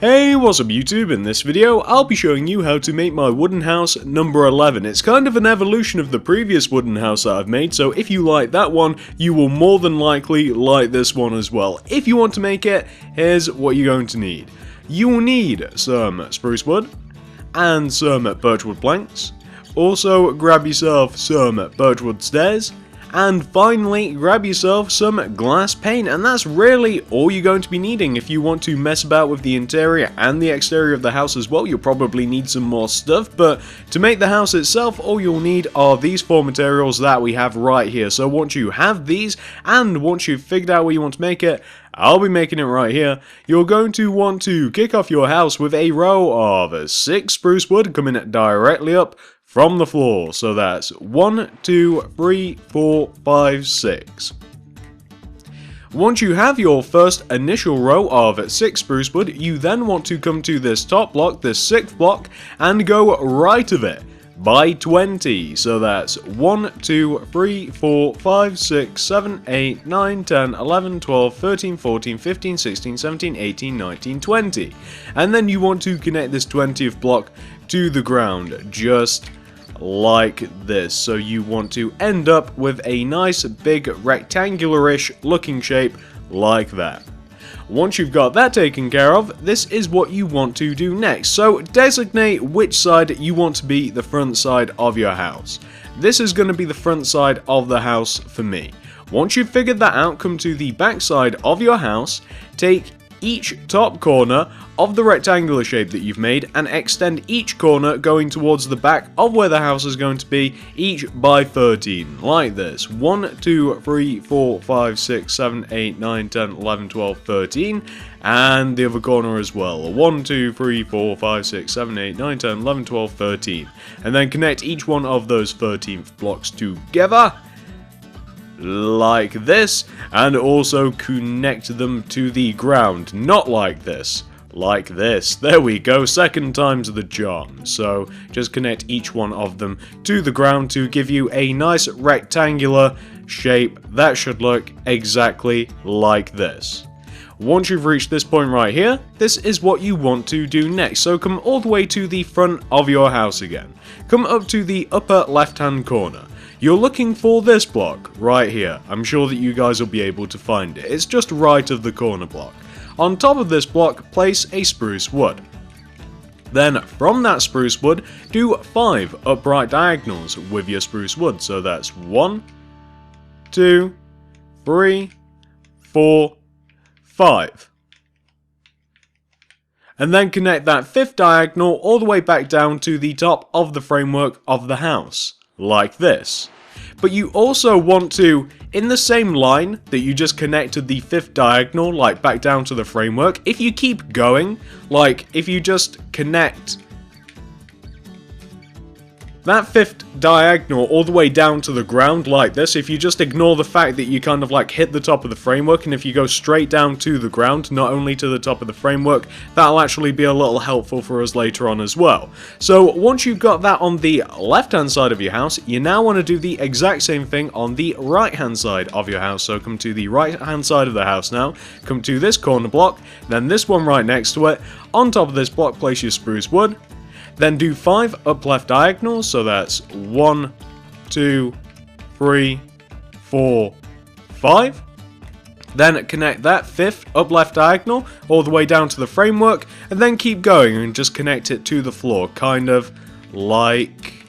Hey, what's up YouTube? In this video, I'll be showing you how to make my wooden house number 11. It's kind of an evolution of the previous wooden house that I've made, so if you like that one, you will more than likely like this one as well. If you want to make it, here's what you're going to need. You will need some spruce wood and some birchwood planks. Also, grab yourself some birchwood stairs. And finally, grab yourself some glass paint, and that's really all you're going to be needing. If you want to mess about with the interior and the exterior of the house as well, you'll probably need some more stuff, but to make the house itself, all you'll need are these four materials that we have right here. So once you have these, and once you've figured out where you want to make it, I'll be making it right here, you're going to want to kick off your house with a row of 6 spruce wood coming directly up from the floor. So that's 1, 2, 3, 4, 5, 6. Once you have your first initial row of 6 spruce wood, you then want to come to this top block, this 6th block, and go right of it by 20. So that's 1, 2, 3, 4, 5, 6, 7, 8, 9, 10, 11, 12, 13, 14, 15, 16, 17, 18, 19, 20. And then you want to connect this 20th block to the ground, just like this. So you want to end up with a nice big rectangular-ish looking shape like that. Once you've got that taken care of, this is what you want to do next. So designate which side you want to be the front side of your house. This is going to be the front side of the house for me. Once you've figured that out, come to the back side of your house, take each top corner of the rectangular shape that you've made and extend each corner going towards the back of where the house is going to be, each by 13, like this. 1, 2, 3, 4, 5, 6, 7, 8, 9, 10, 11, 12, 13, and the other corner as well. 1, 2, 3, 4, 5, 6, 7, 8, 9, 10, 11, 12, 13. And then connect each one of those 13th blocks together like this, and also connect them to the ground, not like this, like this. There we go, second time's the charm. So just connect each one of them to the ground to give you a nice rectangular shape that should look exactly like this. Once you've reached this point right here, this is what you want to do next. So come all the way to the front of your house again. Come up to the upper left hand corner. You're looking for this block right here. I'm sure that you guys will be able to find it. It's just right of the corner block. On top of this block, place a spruce wood. Then from that spruce wood, do 5 upright diagonals with your spruce wood. So that's 1, 2, 3, 4, 5. And then connect that 5th diagonal all the way back down to the top of the framework of the house, like this. But you also want to, in the same line that you just connected the 5th diagonal, like back down to the framework, if you keep going, like if you just connect that 5th diagonal all the way down to the ground like this, if you just ignore the fact that you kind of like hit the top of the framework, and if you go straight down to the ground, not only to the top of the framework, that'll actually be a little helpful for us later on as well. So once you've got that on the left hand side of your house, you now want to do the exact same thing on the right hand side of your house. So come to the right hand side of the house now, come to this corner block, then this one right next to it. On top of this block, place your spruce wood. Then do 5 up left diagonals, so that's 1, 2, 3, 4, 5. Then connect that 5th up left diagonal all the way down to the framework, and then keep going and just connect it to the floor, kind of like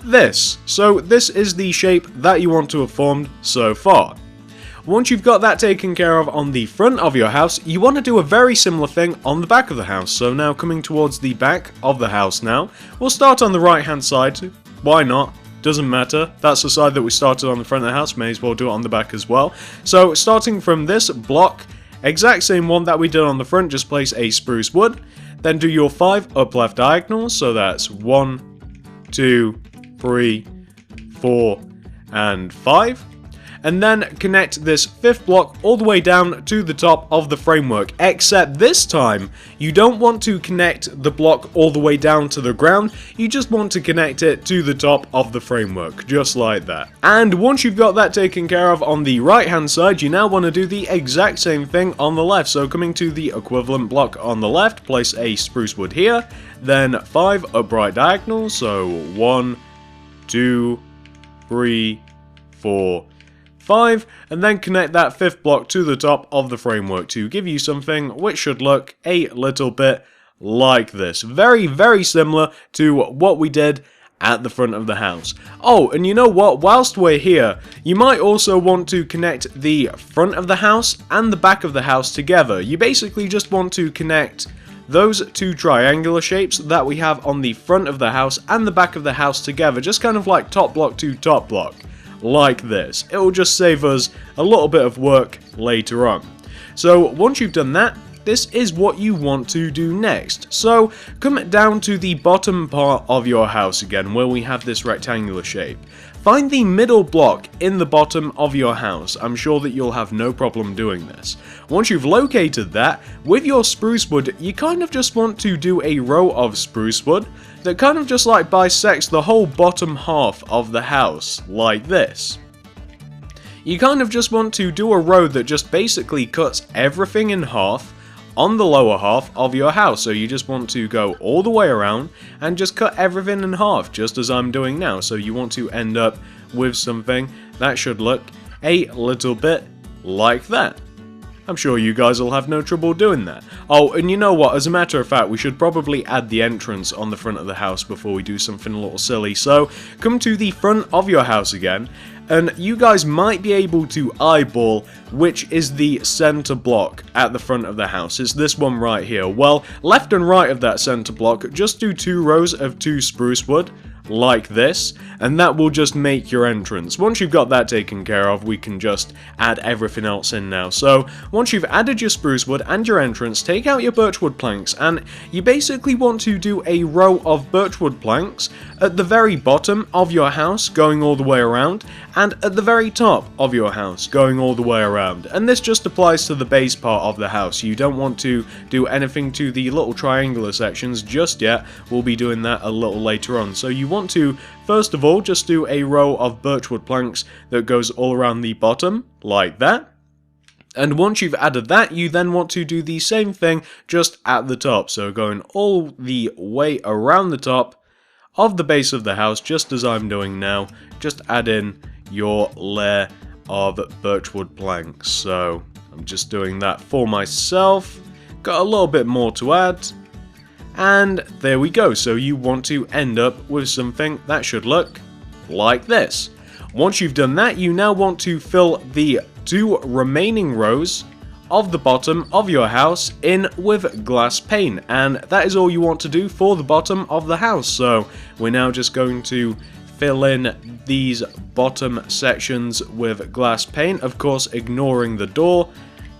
this. So this is the shape that you want to have formed so far. Once you've got that taken care of on the front of your house, you want to do a very similar thing on the back of the house. So now coming towards the back of the house now, we'll start on the right hand side. Why not? Doesn't matter. That's the side that we started on the front of the house, may as well do it on the back as well. So starting from this block, exact same one that we did on the front, just place a spruce wood. Then do your 5 up left diagonals, so that's 1, 2, 3, 4, and 5. and then connect this 5th block all the way down to the top of the framework, except this time you don't want to connect the block all the way down to the ground, you just want to connect it to the top of the framework, just like that. And once you've got that taken care of on the right hand side, you now want to do the exact same thing on the left. So coming to the equivalent block on the left, place a spruce wood here, then 5 upright diagonals, so 1, 2, 3, 4, 5, and then connect that 5th block to the top of the framework to give you something which should look a little bit like this. Very, very similar to what we did at the front of the house. Oh, and you know what? Whilst we're here, you might also want to connect the front of the house and the back of the house together. You basically just want to connect those two triangular shapes that we have on the front of the house and the back of the house together, just kind of like top block to top block, like this. It will just save us a little bit of work later on. So once you've done that, this is what you want to do next. So come down to the bottom part of your house again, where we have this rectangular shape. Find the middle block in the bottom of your house. I'm sure that you'll have no problem doing this. Once you've located that, with your spruce wood, you kind of just want to do a row of spruce wood that kind of just like bisects the whole bottom half of the house, like this. You kind of just want to do a row that just basically cuts everything in half on the lower half of your house. So you just want to go all the way around and just cut everything in half, just as I'm doing now. So you want to end up with something that should look a little bit like that. I'm sure you guys will have no trouble doing that. Oh, and you know what, as a matter of fact, we should probably add the entrance on the front of the house before we do something a little silly. So come to the front of your house again, and you guys might be able to eyeball which is the center block at the front of the house. It's this one right here. Well, left and right of that center block, just do 2 rows of 2 spruce wood, like this, and that will just make your entrance. Once you've got that taken care of, we can just add everything else in now. So once you've added your spruce wood and your entrance, take out your birchwood planks, and you basically want to do a row of birchwood planks at the very bottom of your house, going all the way around, and at the very top of your house, going all the way around. And this just applies to the base part of the house. You don't want to do anything to the little triangular sections just yet. We'll be doing that a little later on. So you want to, first of all, just do a row of birchwood planks that goes all around the bottom, like that. And once you've added that, you then want to do the same thing just at the top. So going all the way around the top of the base of the house, just as I'm doing now, just add in your layer of birchwood planks. So I'm just doing that for myself. Got a little bit more to add. And there we go. So you want to end up with something that should look like this. Once you've done that, you now want to fill the 2 remaining rows of the bottom of your house in with glass pane, and that is all you want to do for the bottom of the house. So we're now just going to fill in these bottom sections with glass pane, of course ignoring the door,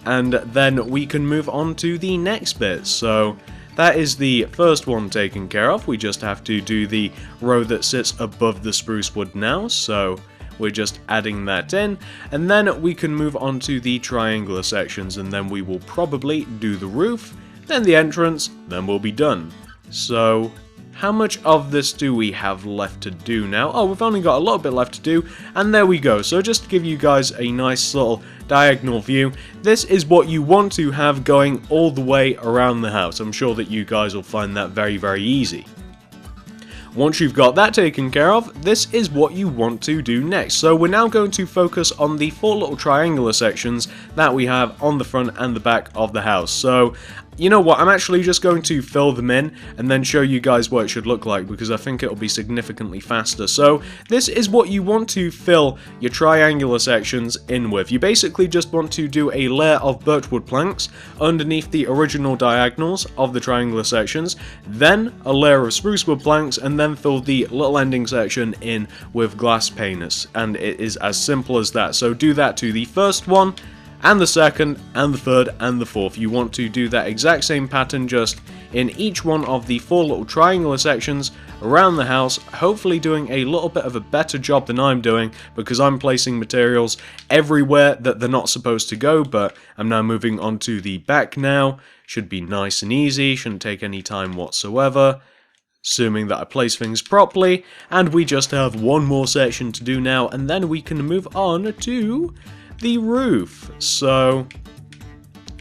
and then we can move on to the next bit. So that is the first one taken care of. We just have to do the row that sits above the spruce wood now, so we're just adding that in, and then we can move on to the triangular sections, and then we will probably do the roof, then the entrance, then we'll be done. So how much of this do we have left to do now? Oh, we've only got a little bit left to do, and there we go. So just to give you guys a nice little diagonal view, this is what you want to have going all the way around the house. I'm sure that you guys will find that very, very easy. Once you've got that taken care of, this is what you want to do next. So we're now going to focus on the 4 little triangular sections that we have on the front and the back of the house. So you know what, I'm actually just going to fill them in and then show you guys what it should look like, because I think it'll be significantly faster. So this is what you want to fill your triangular sections in with. You basically just want to do a layer of birchwood planks underneath the original diagonals of the triangular sections, then a layer of spruce wood planks, and then fill the little ending section in with glass pane. And it is as simple as that. So do that to the first one, and the second, and the third, and the fourth. You want to do that exact same pattern just in each one of the 4 little triangular sections around the house, hopefully doing a little bit of a better job than I'm doing, because I'm placing materials everywhere that they're not supposed to go. But I'm now moving on to the back now. Should be nice and easy, shouldn't take any time whatsoever, assuming that I place things properly. And we just have one more section to do now, and then we can move on to the roof. So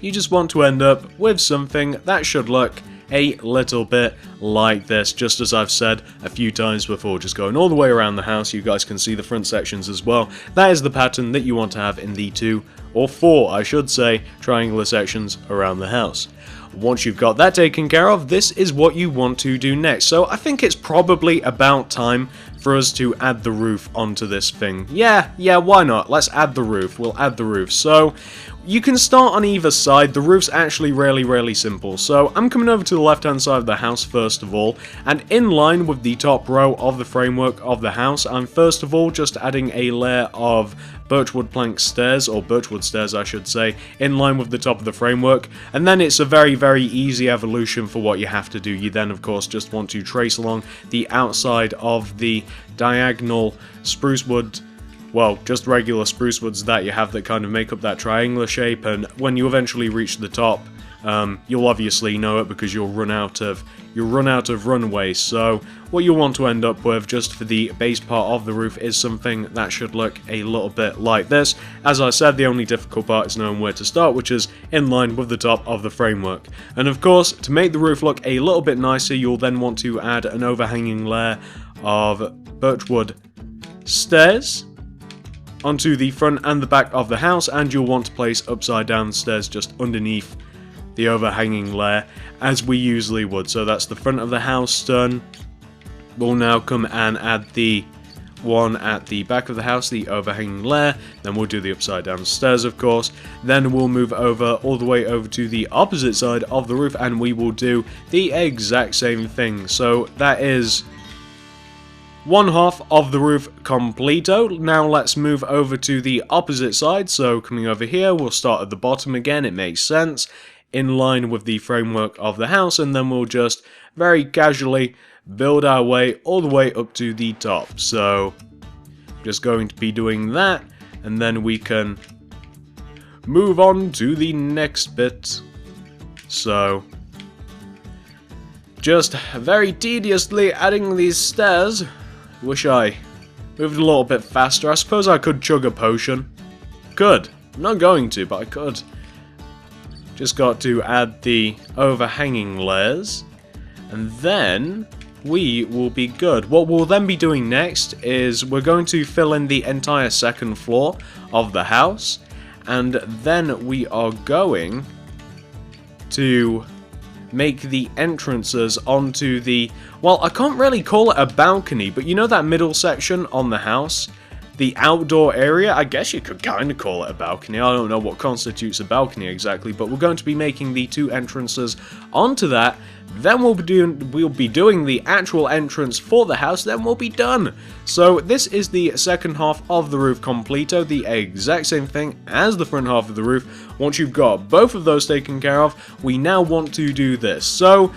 you just want to end up with something that should look a little bit like this, just as I've said a few times before, just going all the way around the house. You guys can see the front sections as well. That is the pattern that you want to have in the 2 or 4, I should say, triangular sections around the house. Once you've got that taken care of, this is what you want to do next. So I think it's probably about time for us to add the roof onto this thing. Yeah, why not? Let's add the roof. We'll add the roof. So you can start on either side. The roof's actually really simple. So I'm coming over to the left hand side of the house first of all, and in line with the top row of the framework of the house, I'm first of all just adding a layer of birchwood plank stairs, or birchwood stairs I should say, in line with the top of the framework. And then it's a very easy evolution for what you have to do. You then of course just want to trace along the outside of the diagonal spruce wood, well, just regular spruce woods that you have that kind of make up that triangular shape. And when you eventually reach the top, you'll obviously know it because you'll run out of runway. So what you want to end up with just for the base part of the roof is something that should look a little bit like this. As I said, the only difficult part is knowing where to start, which is in line with the top of the framework. And of course, to make the roof look a little bit nicer, you'll then want to add an overhanging layer of birchwood stairs onto the front and the back of the house, and you'll want to place upside down stairs just underneath the overhanging layer, as we usually would. So that's the front of the house done. We'll now come and add the one at the back of the house, the overhanging layer. Then we'll do the upside down stairs, of course. Then we'll move over all the way over to the opposite side of the roof, and we will do the exact same thing. So that is one half of the roof completo. Now let's move over to the opposite side. So coming over here, we'll start at the bottom again. It makes sense, in line with the framework of the house, and then we'll just very casually build our way all the way up to the top. So just going to be doing that, and then we can move on to the next bit. So just very tediously adding these stairs. Wish I moved a little bit faster. I suppose I could chug a potion. Could. I'm not going to, but I could. Just got to add the overhanging layers, and then we will be good. What we'll then be doing next is we're going to fill in the entire second floor of the house, and then we are going to make the entrances onto the, well, I can't really call it a balcony, but you know that middle section on the house? The outdoor area, I guess you could kind of call it a balcony. I don't know what constitutes a balcony exactly, but we're going to be making the 2 entrances onto that. Then we'll be doing the actual entrance for the house, then we'll be done. So this is the second half of the roof completo, the exact same thing as the front half of the roof. Once you've got both of those taken care of, we now want to do this. So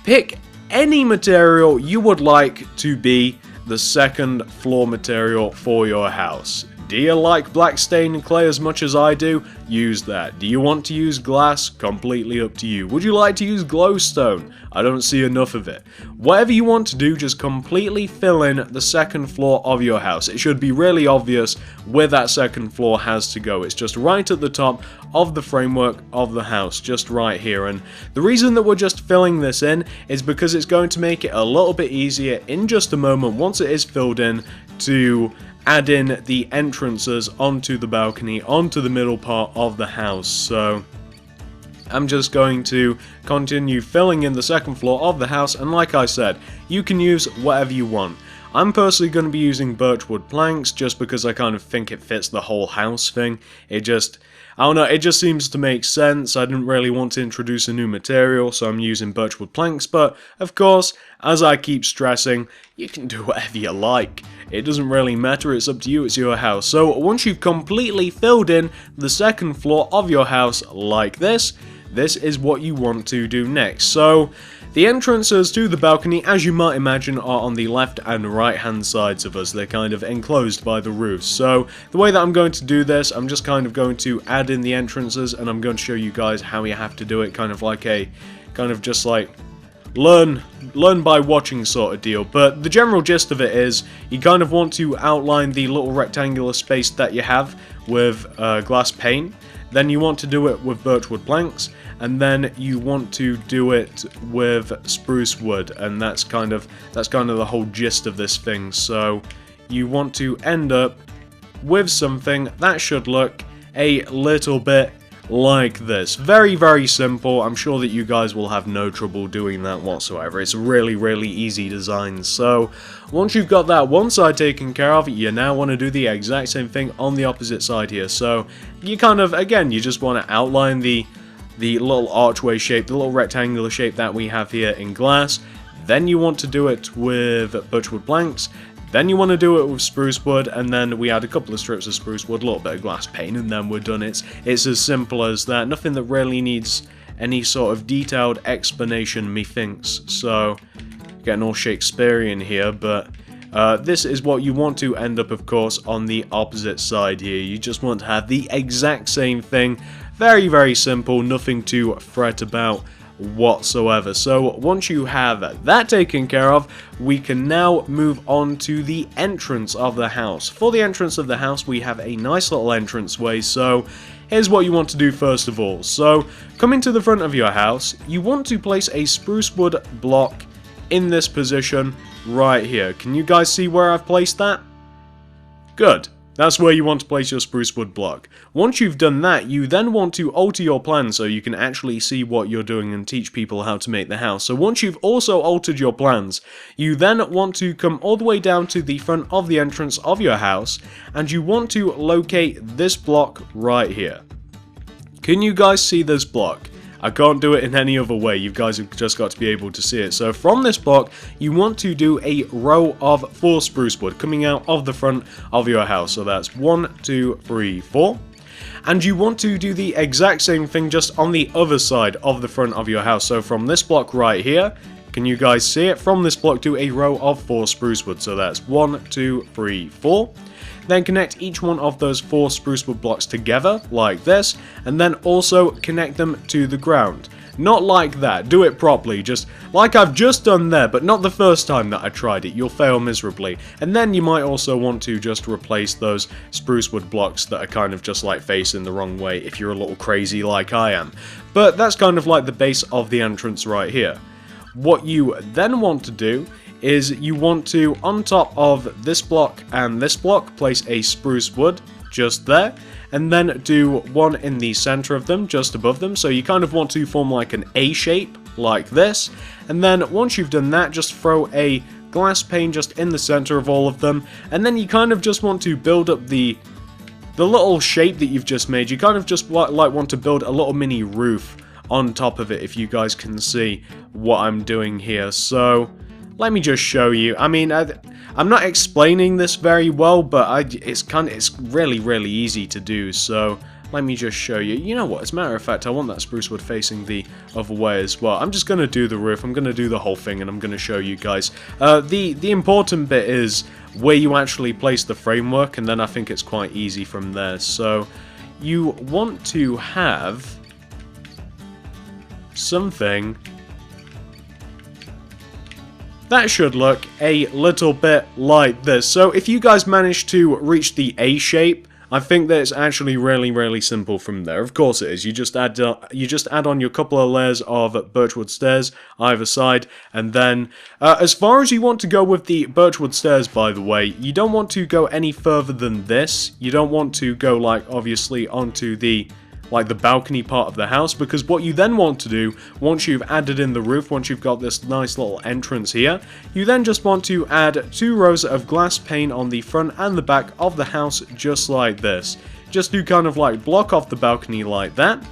pick any material you would like to be the second floor material for your house. Do you like black stained clay as much as I do? Use that. Do you want to use glass? Completely up to you. Would you like to use glowstone? I don't see enough of it. Whatever you want to do, just completely fill in the second floor of your house. It should be really obvious where that second floor has to go. It's just right at the top of the framework of the house, just right here. And the reason that we're just filling this in is because it's going to make it a little bit easier in just a moment, once it is filled in, to add in the entrances onto the balcony, onto the middle part of the house. So I'm just going to continue filling in the second floor of the house, and like I said, you can use whatever you want. I'm personally going to be using birchwood planks just because I kind of think it fits the whole house thing. I don't know, it just seems to make sense. I didn't really want to introduce a new material, so I'm using birchwood planks, but of course, as I keep stressing, you can do whatever you like. It doesn't really matter, it's up to you, it's your house. So once you've completely filled in the second floor of your house like this is what you want to do next. So the entrances to the balcony, as you might imagine, are on the left and right hand sides of us. They're kind of enclosed by the roof. So the way that I'm going to do this, I'm just kind of going to add in the entrances, and I'm going to show you guys how you have to do it, kind of just like learn by watching sort of deal. But the general gist of it is, you kind of want to outline the little rectangular space that you have with glass pane. Then you want to do it with birchwood planks, and then you want to do it with spruce wood, and that's kind of the whole gist of this thing. So you want to end up with something that should look a little bit like this. Very, very simple. I'm sure that you guys will have no trouble doing that whatsoever. It's a really, really easy design. So once you've got that one side taken care of, you now want to do the exact same thing on the opposite side here. So you kind of, again, you just want to outline the little archway shape, the little rectangular shape that we have here in glass. Then you want to do it with birchwood planks. Then you want to do it with spruce wood, and then we add a couple of strips of spruce wood, a little bit of glass pane, and then we're done. It's as simple as that. Nothing that really needs any sort of detailed explanation, methinks. So, getting all Shakespearean here, but this is what you want to end up, of course, on the opposite side here. You just want to have the exact same thing. Very, very simple, nothing to fret about whatsoever. So once you have that taken care of, we can now move on to the entrance of the house. For the entrance of the house, we have a nice little entranceway. So here's what you want to do first of all. So coming to the front of your house, you want to place a spruce wood block in this position right here. Can you guys see where I've placed that? Good. That's where you want to place your spruce wood block. Once you've done that, you then want to alter your plan so you can actually see what you're doing and teach people how to make the house. So once you've also altered your plans, you then want to come all the way down to the front of the entrance of your house, and you want to locate this block right here. Can you guys see this block? I can't do it in any other way, you guys have just got to be able to see it. So from this block, you want to do a row of 4 spruce wood coming out of the front of your house. So that's 1, 2, 3, 4. And you want to do the exact same thing just on the other side of the front of your house. So from this block right here, can you guys see it? From this block, do a row of 4 spruce wood. So that's 1, 2, 3, 4. Then connect each one of those 4 spruce wood blocks together, like this, and then also connect them to the ground. Not like that, do it properly, just like I've just done there, but not the first time that I tried it, you'll fail miserably. And then you might also want to just replace those spruce wood blocks that are kind of just like facing the wrong way if you're a little crazy like I am. But that's kind of like the base of the entrance right here. What you then want to do is you want to, on top of this block and this block, place a spruce wood just there, and then do one in the center of them, just above them. So you kind of want to form like an A shape, like this. And then once you've done that, just throw a glass pane just in the center of all of them. And then you kind of just want to build up the little shape that you've just made. You kind of just like want to build a little mini roof on top of it, if you guys can see what I'm doing here. So let me just show you. I mean, I'm not explaining this very well, but it's really, really easy to do. So let me just show you. You know what? As a matter of fact, I want that spruce wood facing the other way as well. I'm just going to do the roof. I'm going to do the whole thing, and I'm going to show you guys. The important bit is where you actually place the framework, and then I think it's quite easy from there. So you want to have something that should look a little bit like this. So if you guys manage to reach the A shape, I think that it's actually really, really simple from there. Of course it is. You just add on your couple of layers of birchwood stairs either side, and then as far as you want to go with the birchwood stairs, by the way, you don't want to go any further than this. You don't want to go like obviously onto the like the balcony part of the house, because what you then want to do, once you've added in the roof, once you've got this nice little entrance here, you then just want to add 2 rows of glass pane on the front and the back of the house, just like this. Just to kind of like block off the balcony like that.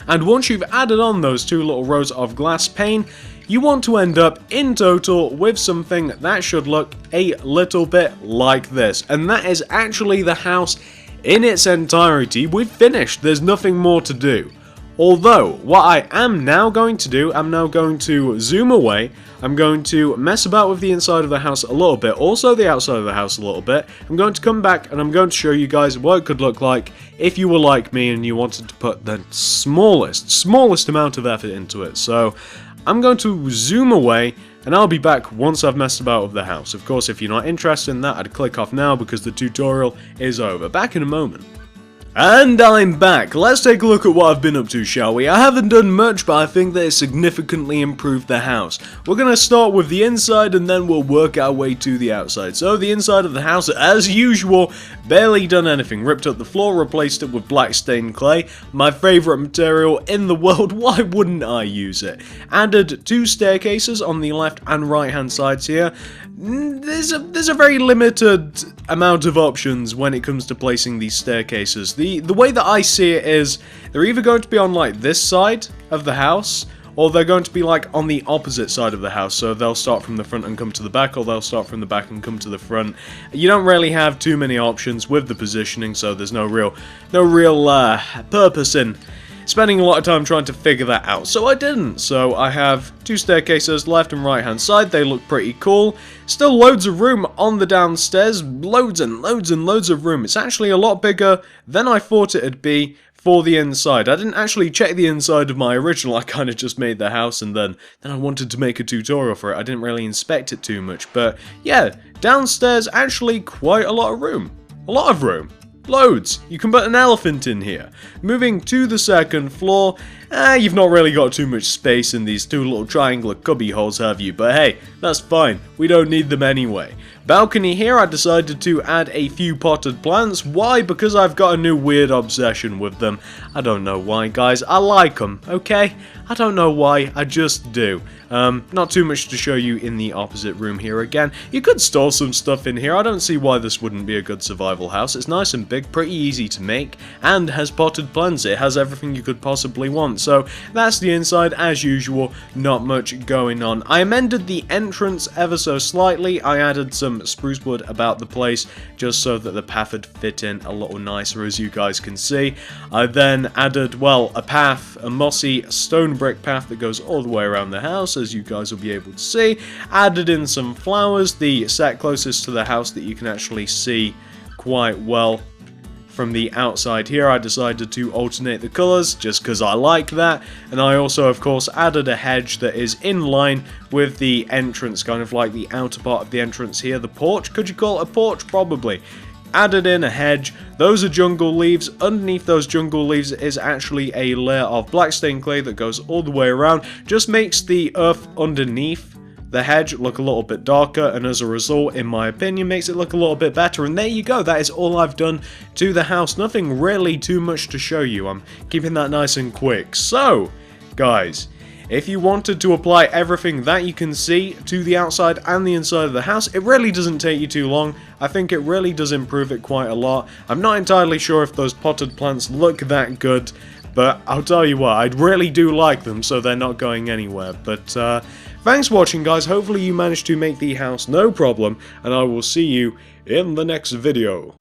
And once you've added on those 2 little rows of glass pane, you want to end up in total with something that should look a little bit like this. And that is actually the house in its entirety. We've finished, there's nothing more to do. Although, what I am now going to do, I'm now going to zoom away, I'm going to mess about with the inside of the house a little bit, also the outside of the house a little bit. I'm going to come back and I'm going to show you guys what it could look like if you were like me and you wanted to put the smallest amount of effort into it. So, I'm going to zoom away and I'll be back once I've messed about with the house. Of course, if you're not interested in that, I'd click off now because the tutorial is over. Back in a moment. And I'm back. Let's take a look at what I've been up to, shall we? I haven't done much, but I think that it significantly improved the house. We're going to start with the inside and then we'll work our way to the outside. So the inside of the house, as usual, barely done anything. Ripped up the floor, replaced it with black stained clay. My favourite material in the world, why wouldn't I use it? Added 2 staircases on the left and right hand sides here. There's a very limited amount of options when it comes to placing these staircases. The way that I see it is, they're either going to be on like this side of the house, or they're going to be like on the opposite side of the house, so they'll start from the front and come to the back, or they'll start from the back and come to the front. You don't really have too many options with the positioning, so there's no real purpose in spending a lot of time trying to figure that out, so I didn't. So I have 2 staircases left and right hand side, they look pretty cool. Still loads of room on the downstairs, loads and loads of room. It's actually a lot bigger than I thought it'd be for the inside. I didn't actually check the inside of my original, I kind of just made the house and then I wanted to make a tutorial for it. I didn't really inspect it too much, but yeah, downstairs actually quite a lot of room. A lot of room. Loads. You can put an elephant in here. Moving to the second floor, you've not really got too much space in these 2 little triangular cubby holes, have you? But hey, that's fine. We don't need them anyway. Balcony here, I decided to add a few potted plants. Why? Because I've got a new weird obsession with them. I don't know why, guys. I like them, okay? I don't know why, I just do. Not too much to show you in the opposite room here again. You could store some stuff in here. I don't see why this wouldn't be a good survival house. It's nice and big, pretty easy to make, and has potted plants. It has everything you could possibly want. So that's the inside, as usual, not much going on. I amended the entrance ever so slightly. I added some spruce wood about the place, just so that the path would fit in a little nicer, as you guys can see. I then added, well, a path, a mossy stone brick path that goes all the way around the house, as you guys will be able to see. Added in some flowers, the set closest to the house that you can actually see quite well from the outside here. I decided to alternate the colours just because I like that, and I also of course added a hedge that is in line with the entrance, kind of like the outer part of the entrance here, the porch. Could you call it a porch? Probably. Added in a hedge. Those are jungle leaves. Underneath those jungle leaves is actually a layer of black stained clay that goes all the way around. Just makes the earth underneath the hedge look a little bit darker, and as a result, in my opinion, makes it look a little bit better. And there you go, that is all I've done to the house. Nothing really too much to show you. I'm keeping that nice and quick. So, guys, if you wanted to apply everything that you can see to the outside and the inside of the house, it really doesn't take you too long. I think it really does improve it quite a lot. I'm not entirely sure if those potted plants look that good, but I'll tell you what, I really do like them, so they're not going anywhere. But thanks for watching, guys. Hopefully you managed to make the house no problem, and I will see you in the next video.